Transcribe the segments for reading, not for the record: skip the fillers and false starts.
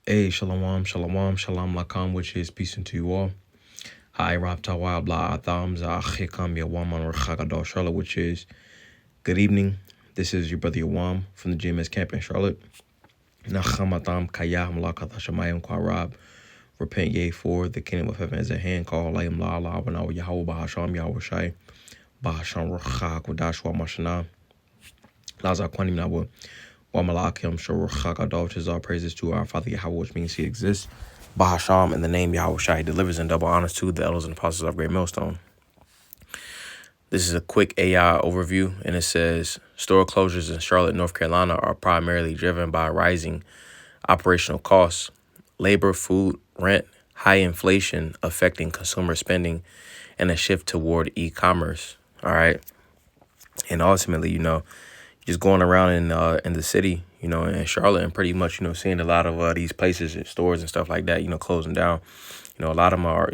Hey, shalom, shalom, shalom lakam, which is peace unto you all. Hi, Rab Tawab La Atham Zahikam Yawaman Rchagadol Charlotte, which is good evening. This is your brother Yawam from the GMS camp in Charlotte. Nachamatam Kayah Malakatha Shemayim Kwarab. Repent ye for the kingdom of heaven is at hand. Call Layim La Allah Banaw Yahweh Bahasham Yahweh Shai Bahasham Rucha Kodashwa Mashana Laza Kwanim Nawa Wamalakim Sharucha Gadol, which is all praises to our Father Yahweh, which means he exists. Bahasham, in the name Yahweh Shai, delivers in double honors to the elders and apostles of Great Millstone. This is a quick AI overview, and it says store closures in Charlotte, North Carolina are primarily driven by rising operational costs, labor, food, rent, high inflation affecting consumer spending, and a shift toward e-commerce. All right. And ultimately, just going around in the city, in Charlotte, and pretty much, seeing a lot of these places and stores and stuff like that, closing down. A lot of them are,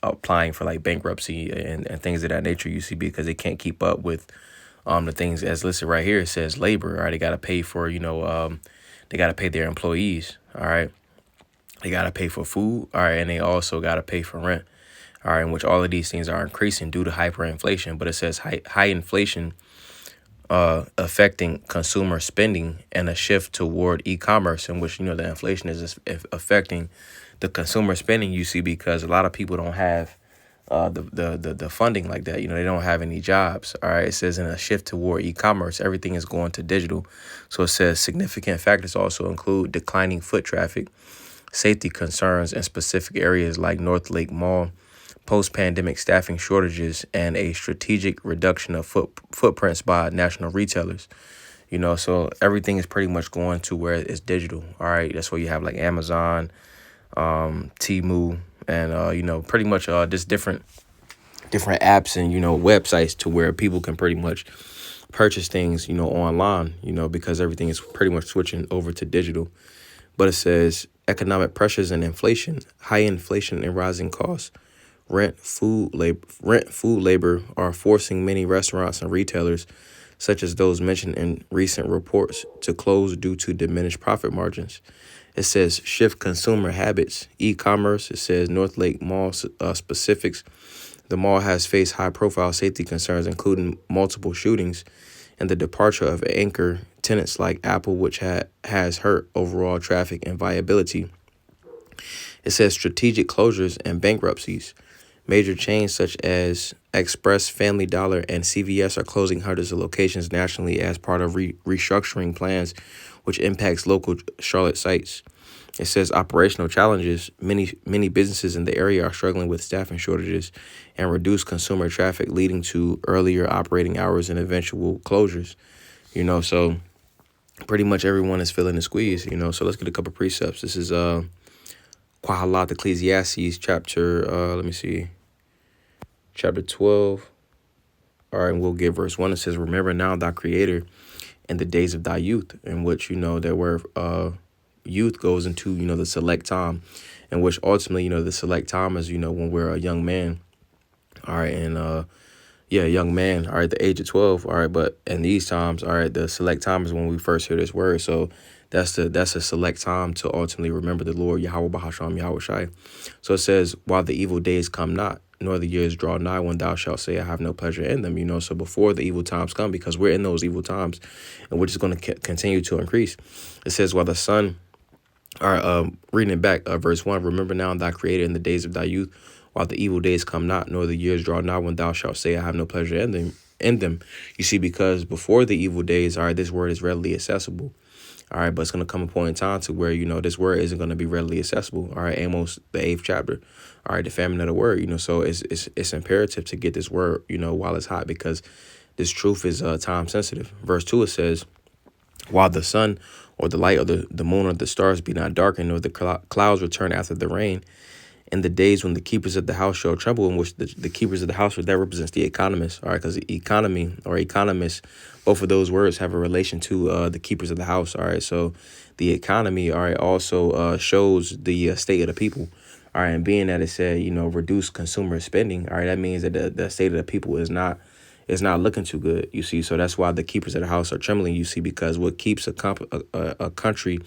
applying for like bankruptcy and things of that nature, you see, because they can't keep up with the things as listed right here. It says labor, all right? They got to pay for, they got to pay their employees, all right? They got to pay for food, all right? And they also got to pay for rent, all right? In which all of these things are increasing due to hyperinflation. But it says high inflation affecting consumer spending and a shift toward e-commerce, in which the inflation is affecting the consumer spending, you see, because a lot of people don't have the funding like that. They don't have any jobs. All right, it says in a shift toward e-commerce, everything is going to digital. So it says significant factors also include declining foot traffic, safety concerns in specific areas like North Lake Mall, post-pandemic staffing shortages, and a strategic reduction of footprints by national retailers. So everything is pretty much going to where it's digital. All right, that's where you have like Amazon, Temu, and pretty much just different apps and websites to where people can pretty much purchase things online. Because everything is pretty much switching over to digital. But it says economic pressures and inflation, high inflation and rising costs. Rent, food, labor are forcing many restaurants and retailers, such as those mentioned in recent reports, to close due to diminished profit margins. It says shift consumer habits, e-commerce. It says North Lake Mall specifics. The mall has faced high-profile safety concerns, including multiple shootings and the departure of anchor tenants like Apple, which has hurt overall traffic and viability. It says strategic closures and bankruptcies. Major chains such as Express, Family Dollar, and CVS are closing hundreds of locations nationally as part of restructuring plans, which impacts local Charlotte sites. It says operational challenges. Many businesses in the area are struggling with staffing shortages and reduced consumer traffic, leading to earlier operating hours and eventual closures. So pretty much everyone is feeling the squeeze. So let's get a couple precepts. This is Qahalat Ecclesiastes chapter, chapter 12. All right, and we'll get verse 1. It says, remember now thy creator in the days of thy youth, in which, there were youth goes into, the select time, in which ultimately, the select time is, when we're a young man. All right, and young man, all right, the age of 12, all right, but in these times, all right, the select time is when we first hear this word. So that's a select time to ultimately remember the Lord, Yahweh Bahasham, Yahweh Shai. So it says, while the evil days come not, nor the years draw nigh, when thou shalt say, I have no pleasure in them. So before the evil times come, because we're in those evil times, and we're just going to continue to increase. It says, while the sun, reading it back, verse 1, remember now thy creator in the days of thy youth, while the evil days come not, nor the years draw not, when thou shalt say, I have no pleasure in them. You see, because before the evil days, all right, this word is readily accessible. All right, but it's going to come a point in time to where, this word isn't going to be readily accessible. All right, Amos, the 8th chapter. All right, the famine of the word, so it's imperative to get this word, while it's hot, because this truth is time sensitive. Verse 2, it says, while the sun or the light or the moon or the stars be not darkened, nor the clouds return after the rain, in the days when the keepers of the house shall tremble, in which the keepers of the house, that represents the economists, all right, because the economy or economists, both of those words have a relation to the keepers of the house, all right. So the economy, all right, also shows the state of the people, all right, and being that it said, reduce consumer spending, all right, that means that the state of the people is not looking too good, you see. So that's why the keepers of the house are trembling, you see, because what keeps a country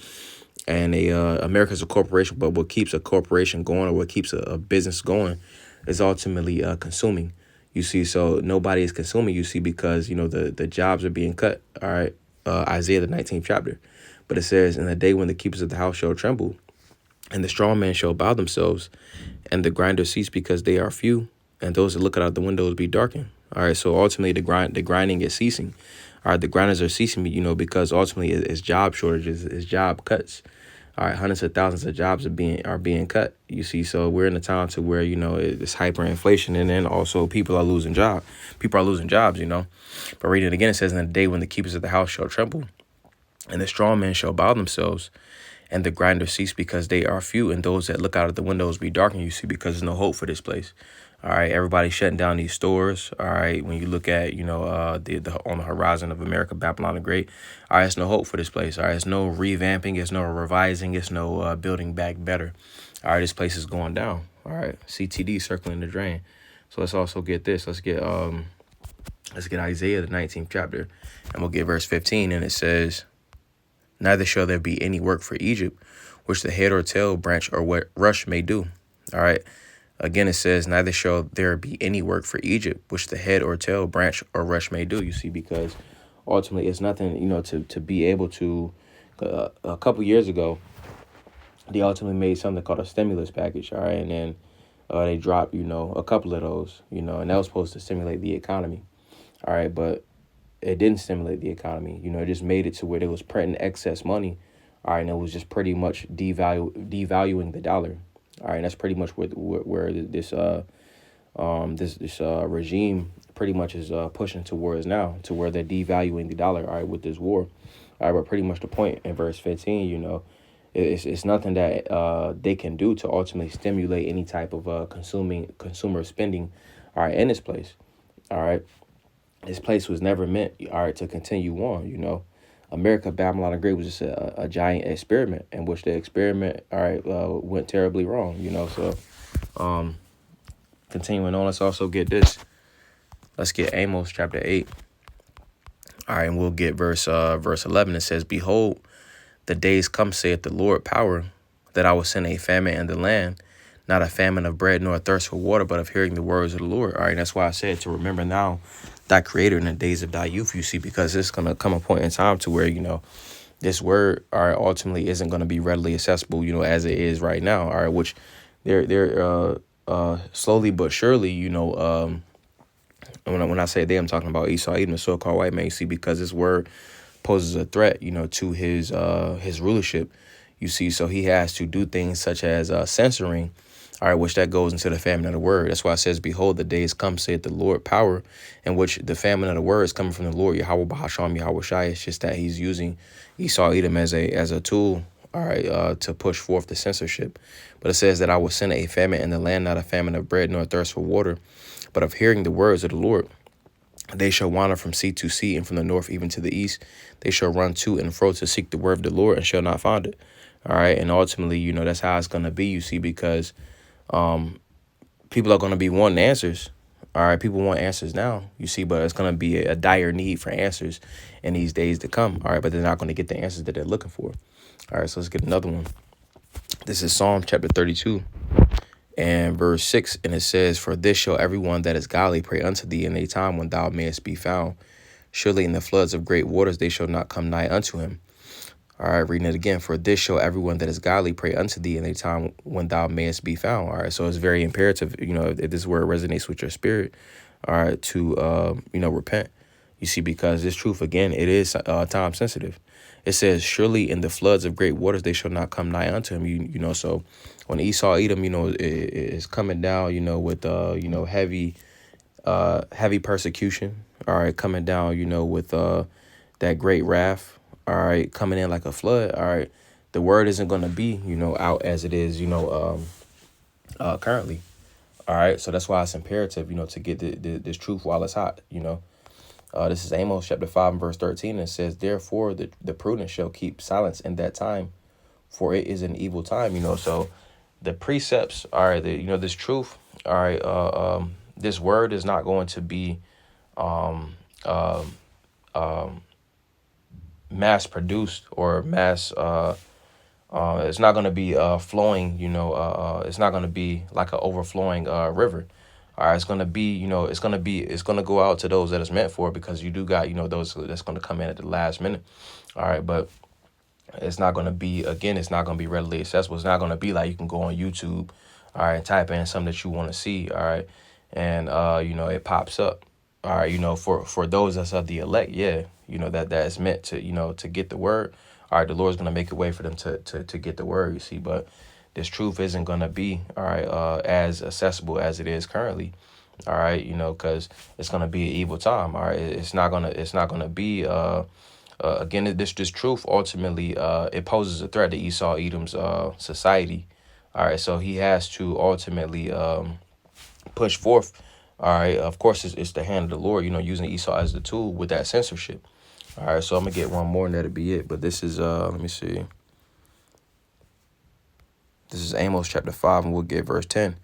And America's a corporation, but what keeps a corporation going, or what keeps a business going, is ultimately consuming. You see, so nobody is consuming. You see, because the jobs are being cut. All right, Isaiah the 19th chapter, but it says, "In the day when the keepers of the house shall tremble, and the strong men shall bow themselves, and the grinders cease because they are few, and those that look out the windows be darkened." All right, so ultimately the grinding is ceasing. All right, the grinders are ceasing, because ultimately it's job shortages, it's job cuts. All right, hundreds of thousands of jobs are being cut. You see, so we're in a time to where it's hyperinflation, and then also people are losing jobs. People are losing jobs. But reading it again, it says, "In the day when the keepers of the house shall tremble, and the strong men shall bow themselves, and the grinders cease because they are few, and those that look out of the windows be darkened." You see, because there's no hope for this place. All right, everybody's shutting down these stores. All right, when you look at the on the horizon of America, Babylon the Great. All right, it's no hope for this place. All right, it's no revamping, it's no revising, it's no building back better. All right, this place is going down. All right, CTD circling the drain. So let's also get this. Let's get Isaiah the 19th chapter, and we'll get verse 15, and it says, "Neither shall there be any work for Egypt, which the head or tail, branch or what rush may do." All right. Again, it says, "Neither shall there be any work for Egypt, which the head or tail, branch or rush may do." You see, because ultimately it's nothing, to be able to. A couple years ago, they ultimately made something called a stimulus package. All right. And then they dropped, a couple of those, and that was supposed to stimulate the economy. All right. But it didn't stimulate the economy. It just made it to where they was printing excess money. All right. And it was just pretty much devaluing the dollar. All right, and that's pretty much where this regime pretty much is pushing towards now, to where they're devaluing the dollar. All right, with this war. All right, but pretty much the point in verse 15, it's nothing that they can do to ultimately stimulate any type of consumer spending. All right, in this place. All right, this place was never meant, all right, to continue on. America, Babylon the Great was just a giant experiment, in which the experiment, all right, went terribly wrong. So continuing on, let's also get this. Let's get Amos chapter 8. All right, and we'll get verse 11. It says, "Behold, the days come, saith the Lord power, that I will send a famine in the land, not a famine of bread nor a thirst for water, but of hearing the words of the Lord." All right, that's why I said to remember now thy creator in the days of thy youth. You see, because it's going to come a point in time to where, this word, all right, ultimately isn't going to be readily accessible, as it is right now. All right, which they're slowly but surely, when I say they, I'm talking about Esau, Edom, the so-called white man. You see, because this word poses a threat, to his rulership. You see, so he has to do things such as censoring. All right, which that goes into the famine of the word. That's why it says, "Behold, the days come, saith the Lord power," in which the famine of the word is coming from the Lord, Yahweh Bahasham, Yahweh Shai. It's just that he's using Esau, Edom as a tool, all right, to push forth the censorship. But it says that I will send a famine in the land, not a famine of bread nor a thirst for water, but of hearing the words of the Lord. They shall wander from sea to sea, and from the north even to the east. They shall run to and fro to seek the word of the Lord, and shall not find it. All right, and ultimately, that's how it's going to be, you see, because people are going to be wanting answers. All right, people want answers now, you see, but it's going to be a dire need for answers in these days to come. All right, but they're not going to get the answers that they're looking for. All right, so let's get another one. This is Psalm chapter 32 and verse 6, and it says, "For this shall everyone that is godly pray unto thee in a time when thou mayest be found. Surely in the floods of great waters they shall not come nigh unto him." All right, reading it again. "For this shall everyone that is godly pray unto thee in a time when thou mayest be found." All right, so it's very imperative, if this word resonates with your spirit, all right, to, repent. You see, because this truth, again, it is time sensitive. It says, "Surely in the floods of great waters they shall not come nigh unto him." So when Esau, Edom, is coming down, with, heavy persecution, all right, coming down, with that great wrath, all right, coming in like a flood, all right, the word isn't going to be, out as it is, currently. All right, so that's why it's imperative, to get this truth while it's hot, This is Amos chapter 5 and verse 13. And it says, "Therefore the prudent shall keep silence in that time, for it is an evil time." So the precepts, all right, this truth, all right, this word is not going to be mass produced or mass It's not going to be flowing, it's not going to be like an overflowing river. All right, it's going to be, it's going to go out to those that it's meant for, because you do got, those that's going to come in at the last minute. All right, but it's not going to be, again, it's not going to be readily accessible. It's not going to be like you can go on YouTube, all right, and type in something that you want to see, all right, and, it pops up. All right, for those that's of the elect, yeah, that is meant to, to get the word. All right, the Lord's going to make a way for them to get the word, you see, but this truth isn't going to be, all right, as accessible as it is currently. All right, because it's going to be an evil time. All right, it's not going to be, again, this truth ultimately, it poses a threat to Esau Edom's society. All right, so he has to ultimately push forth. All right, of course, it's the hand of the Lord, using Esau as the tool with that censorship. All right, so I'm gonna get one more and that'll be it. But this is let me see. This is Amos chapter 5, and we'll get verse 10.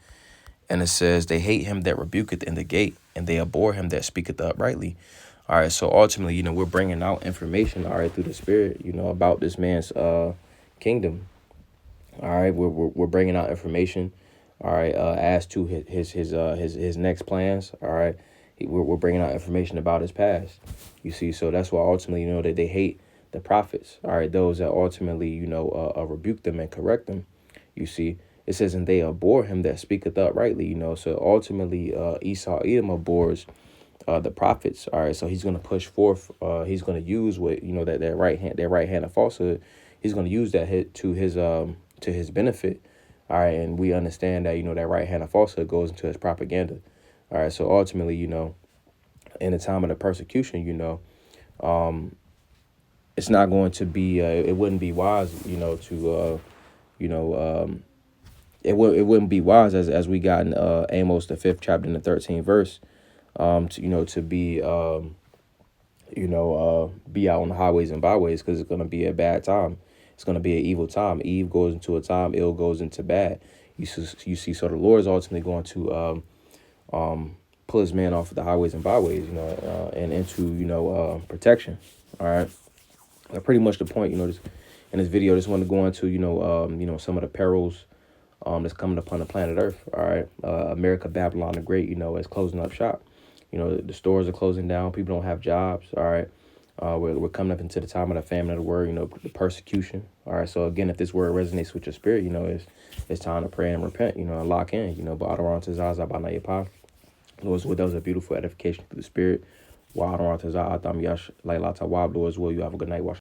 And it says, they hate him that rebuketh in the gate, and they abhor him that speaketh uprightly. All right, so ultimately, we're bringing out information, all right, through the Spirit, about this man's kingdom. All right, we're bringing out information, all right, as to his next plans. All right, we're bringing out information about his past. You see, so that's why ultimately, that they hate the prophets. All right, those that ultimately, rebuke them and correct them. You see, it says, and they abhor him that speaketh uprightly. So ultimately, Esau Edom abhors the prophets. All right, so he's going to push forth. He's going to use what that right hand of falsehood. He's going to use that to his benefit. All right, and we understand that that right hand of falsehood goes into his propaganda. All right, so ultimately, in the time of the persecution, it's not going to be. It wouldn't be wise, to it wouldn't be wise as we got in Amos the 5th chapter and the 13th verse, to be be out on the highways and byways, because it's going to be a bad time. It's going to be an evil time. Eve goes into a time, ill goes into bad. You see, so the Lord is ultimately going to pull his man off of the highways and byways, and into protection. All right, pretty much the point. This, in this video, just want to go into some of the perils that's coming upon the planet Earth. All right, America, Babylon the Great, is closing up shop. The stores are closing down. People don't have jobs. All right. We're coming up into the time of the famine of the word, the persecution. All right. So again, if this word resonates with your spirit, it's time to pray and repent, and lock in, but Adoran Tazaza Banayapa. Lord's will, that was a beautiful edification through the spirit. Wa Adoran Tazaza Atam Yash Laila Tawab. Lord's will, you have a good night. Wash